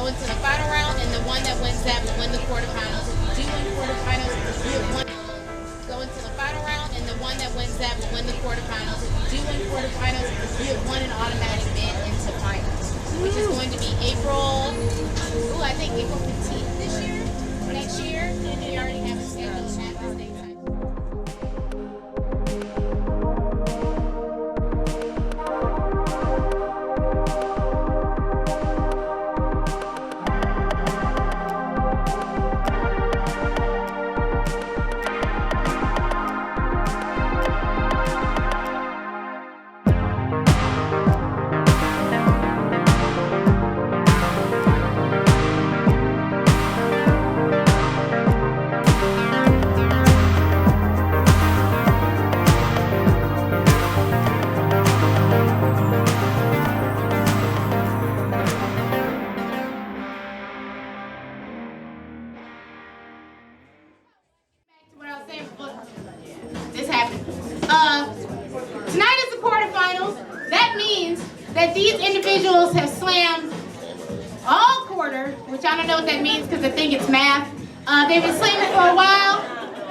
go into the final round, and the one that wins that will win the quarterfinals. If you do win quarterfinals, you have won. Go into the final round, and the one that wins that will win the quarterfinals. If you do win quarterfinals, you have won an automatic bid into finals, which is going to be April. I think April 15th this year, next year, and we already have a schedule at the state time. Tonight is the quarterfinals. That means that these individuals have slammed all quarter, which I don't know what that means because I think it's math. They've been slamming for a while,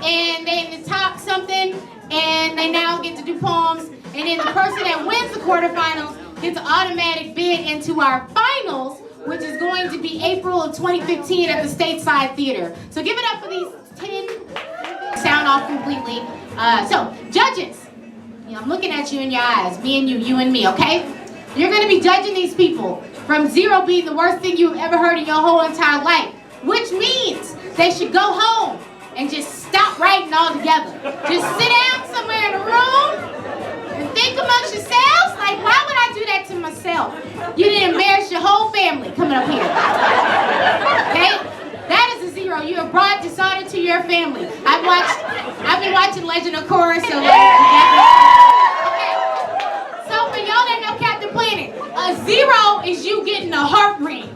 and they in the top something, and they now get to do poems. And then the person that wins the quarterfinals gets an automatic bid into our finals, which is going to be April of 2015 at the Stateside Theater. So give it up for these 10. Sound off completely. So, judges. I'm looking at you in your eyes, me and you and me, okay? You're gonna be judging these people from 0 being the worst thing you've ever heard in your whole entire life, which means they should go home and just stop writing altogether. Just sit down somewhere in a room and think amongst yourselves, like, why would I do that to myself? You didn't embarrass your whole family coming up here, okay? That is a 0. You have brought dishonor to your family. I've been watching Legend of Korra, so okay. So for y'all that know Captain Planet, a 0 is you getting a heart ring.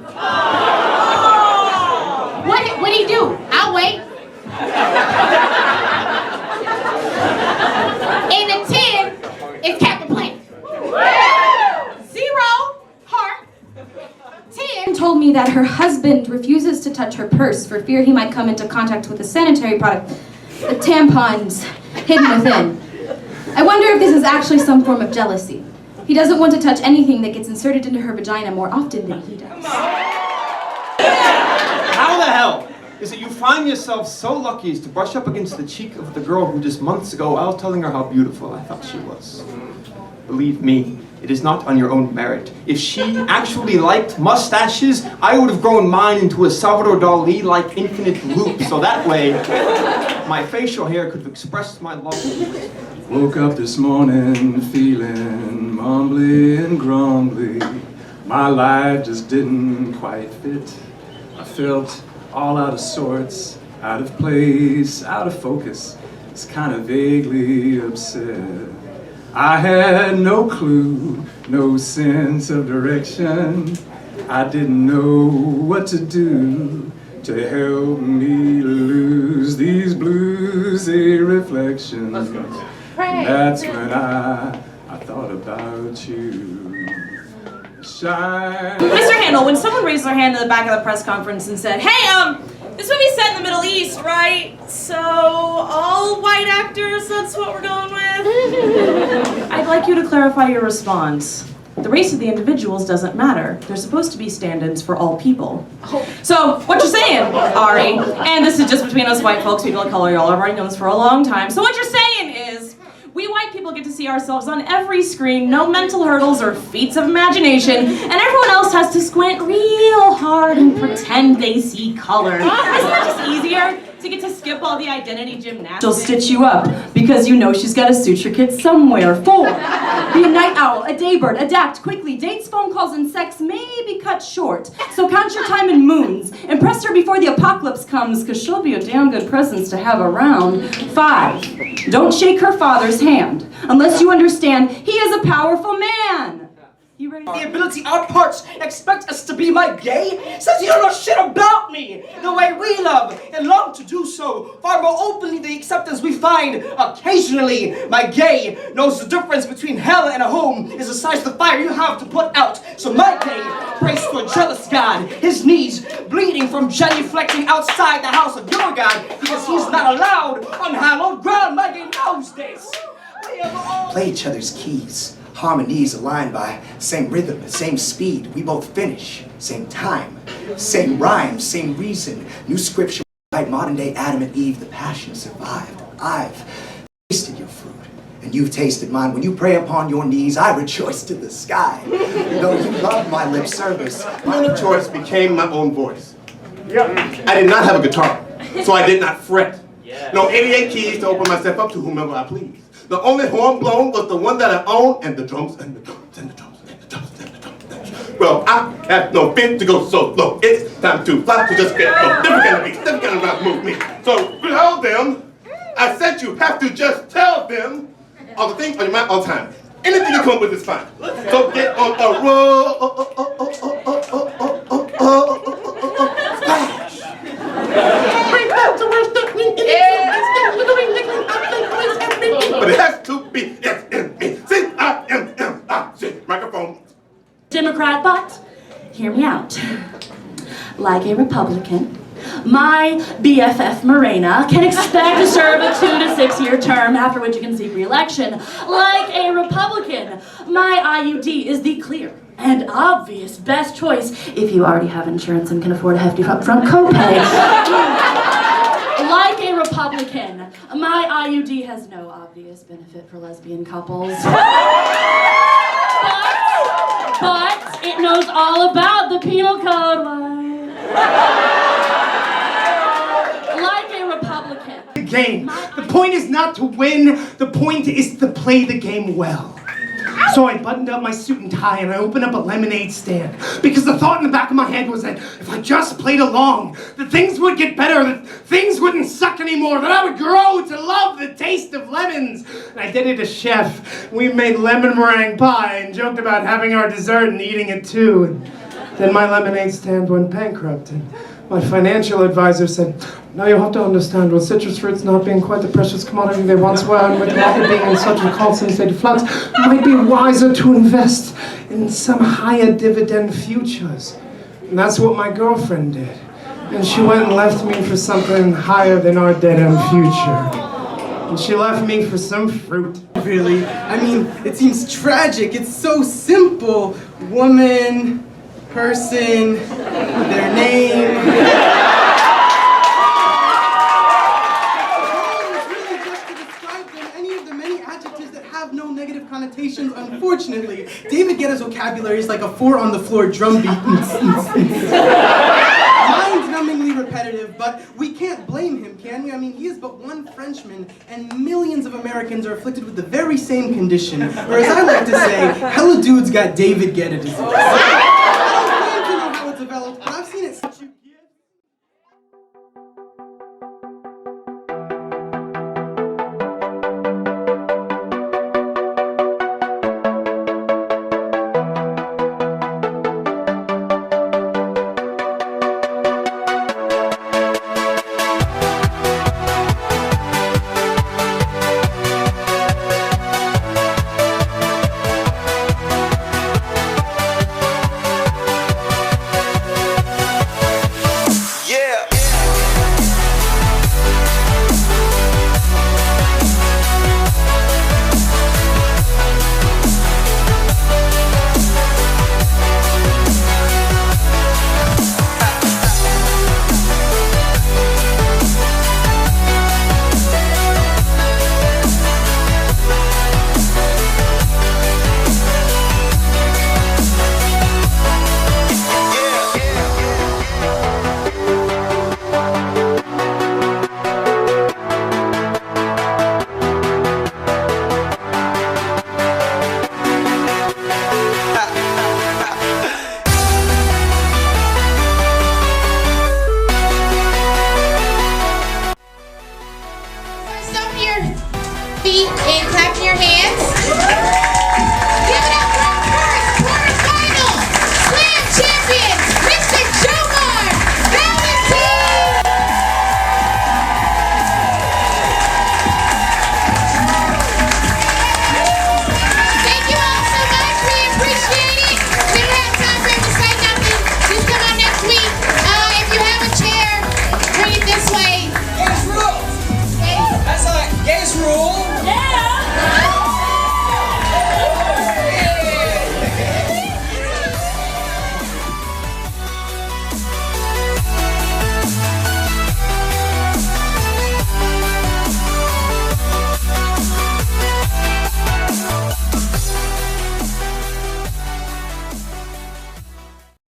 What'd he do? I'll wait. And a 10 is Captain Planet. 0 heart. 10 told me that her husband refuses to touch her purse for fear he might come into contact with a sanitary product, the tampons hidden within. I wonder if this is actually some form of jealousy. He doesn't want to touch anything that gets inserted into her vagina more often than he does. How the hell is it you find yourself so lucky as to brush up against the cheek of the girl who just months ago I was telling her how beautiful I thought she was? Believe me, it is not on your own merit. If she actually liked mustaches, I would have grown mine into a Salvador Dali-like infinite loop, so that way my facial hair could have expressed my love. Woke up this morning feeling mumbly and grumbly. My life just didn't quite fit. I felt all out of sorts, out of place, out of focus. It's kind of vaguely upset. I had no clue, no sense of direction. I didn't know what to do to help me lose these bluesy reflections. That's when I thought about you. Shine. Mr. Handel, when someone raised their hand in the back of the press conference and said, hey, this movie's set in the Middle East, right? So, all white actors, that's what we're going with? I'd like you to clarify your response. The race of the individuals doesn't matter. There's supposed to be stand-ins for all people. So, what you're saying, Ari, and this is just between us white folks, people of color, y'all have already known this for a long time. So what you're saying is, we white people get to see ourselves on every screen, no mental hurdles or feats of imagination, and everyone else has to squint real hard and pretend they see color. Isn't that just easier? To get to skip all the identity gymnastics. She'll stitch you up because you know she's got a suture kit somewhere. 4, be a night owl, a daybird, adapt quickly. Dates, phone calls, and sex may be cut short. So count your time in moons. Impress her before the apocalypse comes because she'll be a damn good presence to have around. 5, don't shake her father's hand unless you understand he is a powerful man. He ready? The ability our parts expect us to be my gay says you don't know shit about me. The way we love and long to do so, far more openly the acceptance we find occasionally. My gay knows the difference between hell and a home is the size of the fire you have to put out. So my gay prays to a jealous God, his knees bleeding from genuflecting outside the house of your God because he's not allowed on hallowed ground. My gay knows this. Play each other's keys. Harmonies aligned by same rhythm, same speed. We both finish, same time, same rhyme, same reason. New scripture, like modern day Adam and Eve, the passion survived. I've tasted your fruit, and you've tasted mine. When you pray upon your knees, I rejoice to the sky. Though you love my lip service, My choice became my own voice. I did not have a guitar, so I did not fret. No 88 keys to open myself up to whomever I please. The only horn blown was the one that I owned, and the drums, and the drums, and the drums, and the drums, and the drums. Well, I have no fit to go so low. It's time to fly to just get low. Different kind of beats, different kind of rap move me. So tell them, I said you have to just tell them all the things on your mind all the time. Anything you come up with is fine. So get on a roll. Splash. But it has to be S-M-E. C-I-M-M-I-C. Microphone. Democrat, but hear me out. Like a Republican, my BFF Morena can expect to serve a 2 to 6 year term, after which you can seek re-election. Like a Republican, my IUD is the clear and obvious best choice if you already have insurance and can afford a hefty upfront copay. Like a Republican, my IUD has no obvious benefit for lesbian couples. But it knows all about the penal code. Like a Republican. The game. The point is not to win, the point is to play the game well. So I buttoned up my suit and tie and I opened up a lemonade stand. Because the thought in the back of my head was that if I just played along, that things would get better, that things wouldn't suck anymore, that I would grow to love the taste of lemons. And I did it as chef. We made lemon meringue pie and joked about having our dessert and eating it too. And then my lemonade stand went bankrupt and my financial advisor said, now you have to understand, with citrus fruits not being quite the precious commodity they once were, and with the market being in such a constant state of flux, it might be wiser to invest in some higher dividend futures. And that's what my girlfriend did. And she went and left me for something higher than our dead-end future. And she left me for some fruit. Really? I mean, it seems tragic. It's so simple. Woman, person, their name. Connotations, unfortunately. David Guetta's vocabulary is like a 4-on-the-floor drum beat. Mind-numbingly repetitive, but we can't blame him, can we? I mean, he is but one Frenchman, and millions of Americans are afflicted with the very same condition. Or as I like to say, hella dudes got David Guetta disease. I don't claim to know how it developed, but I've seen it such a Feet and clap your hands.